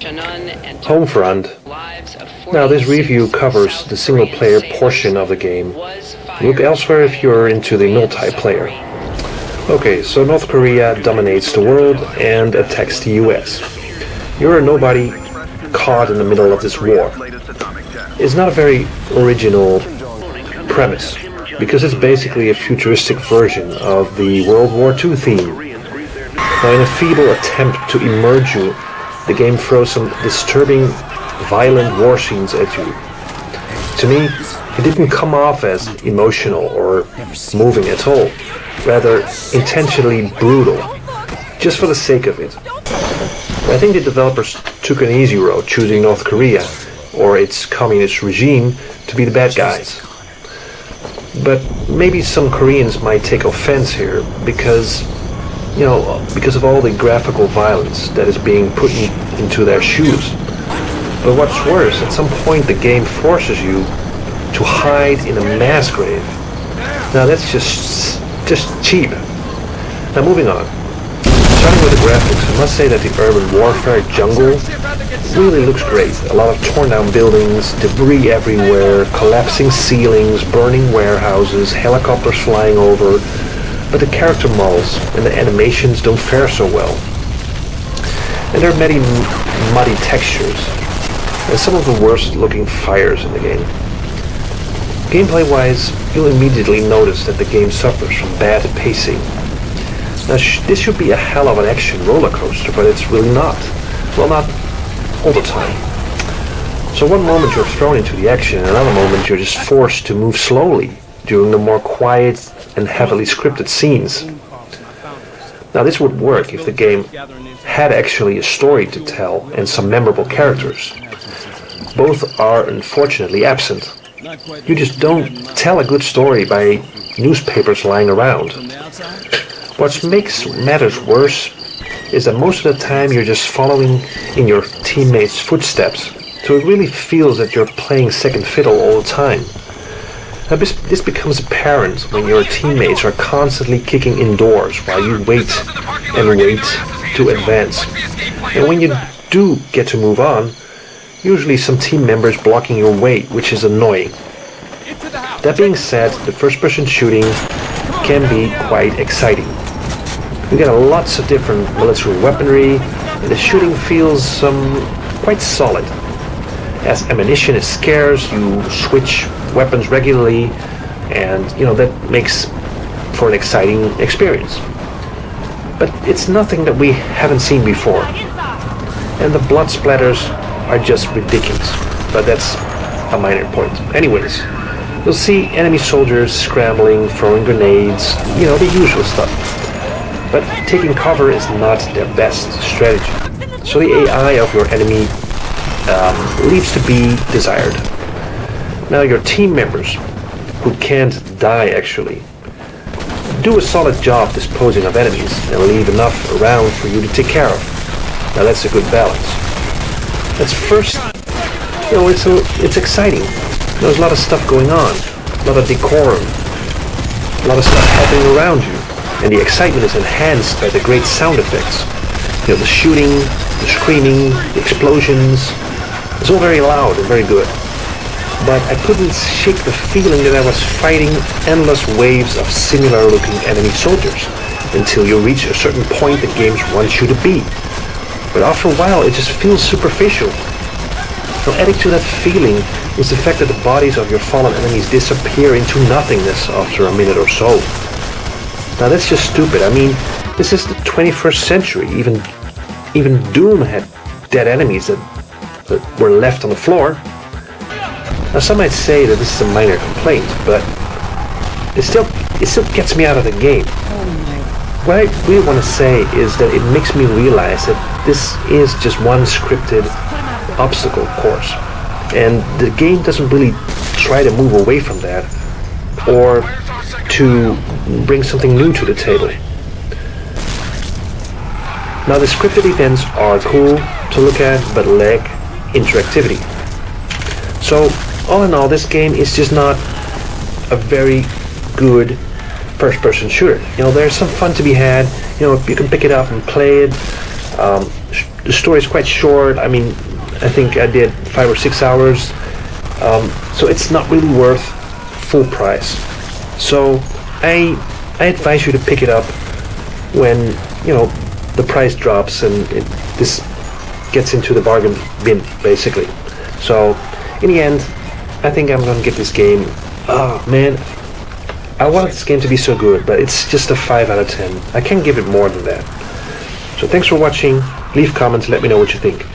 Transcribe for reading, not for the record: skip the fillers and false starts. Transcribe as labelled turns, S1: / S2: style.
S1: Homefront. Now this review covers the single player portion of the game. Look elsewhere if you're into the multiplayer. Okay, so North Korea dominates the world and attacks the US. You're a nobody caught in the middle of this war. It's not a very original premise, because it's basically a futuristic version of the World War II theme. Now, in a feeble attempt to immerse you, the game throws some disturbing, violent war scenes at you. To me, it didn't come off as emotional or moving at all, rather intentionally brutal, just for the sake of it. I think the developers took an easy road, choosing North Korea or its communist regime to be the bad guys. But maybe some Koreans might take offense here because of all the graphical violence that is being put into their shoes. But what's worse, at some point the game forces you to hide in a mass grave. Now that's just cheap. Now moving on. Starting with the graphics, I must say that the urban warfare jungle really looks great. A lot of torn down buildings, debris everywhere, collapsing ceilings, burning warehouses, helicopters flying over. But the character models and the animations don't fare so well. And there are many muddy textures and some of the worst looking fires in the game. Gameplay wise, you'll immediately notice that the game suffers from bad pacing. Now this should be a hell of an action roller coaster, but it's really not. Well, not all the time. So one moment you're thrown into the action, and another moment you're just forced to move slowly during the more quiet and heavily scripted scenes. Now this would work if the game had actually a story to tell and some memorable characters. Both are unfortunately absent. You just don't tell a good story by newspapers lying around. What makes matters worse is that most of the time you're just following in your teammates' footsteps, so it really feels that you're playing second fiddle all the time. Now this becomes apparent when your teammates are constantly kicking indoors while you wait and wait to advance. And when you do get to move on, usually some team members blocking your way, which is annoying. That being said, the first-person shooting can be quite exciting. You get lots of different military weaponry, and the shooting feels quite solid. As ammunition is scarce, you switch weapons regularly, and that makes for an exciting experience. But it's nothing that we haven't seen before. And the blood splatters are just ridiculous, but that's a minor point. Anyways, you'll see enemy soldiers scrambling, throwing grenades, the usual stuff. But taking cover is not their best strategy. So the AI of your enemy leaves to be desired. Now your team members, who can't die actually, do a solid job disposing of enemies and leave enough around for you to take care of. Now that's a good balance. That's first, it's exciting. There's a lot of stuff going on, a lot of decorum, a lot of stuff happening around you, and the excitement is enhanced by the great sound effects. The shooting, the screaming, the explosions. It's all very loud and very good. But I couldn't shake the feeling that I was fighting endless waves of similar looking enemy soldiers until you reach a certain point the game wants you to be. But after a while it just feels superficial. Now adding to that feeling is the fact that the bodies of your fallen enemies disappear into nothingness after a minute or so. Now that's just stupid. I mean, this is the 21st century. Even Doom had dead enemies that were left on the floor. Now some might say that this is a minor complaint, but it still gets me out of the game. What I really want to say is that it makes me realize that this is just one scripted obstacle course, and the game doesn't really try to move away from that or to bring something new to the table. Now the scripted events are cool to look at but lack interactivity. So all in all, this game is just not a very good first-person shooter. There's some fun to be had. You can pick it up and play it. The story is quite short. I mean, I think I did 5 or 6 hours, so it's not really worth full price. So I advise you to pick it up when the price drops and this gets into the bargain bin, basically. So in the end, I think I'm gonna get this game. Oh man, I wanted this game to be so good, but it's just a 5 out of 10. I can't give it more than that. So thanks for watching. Leave comments, let me know what you think.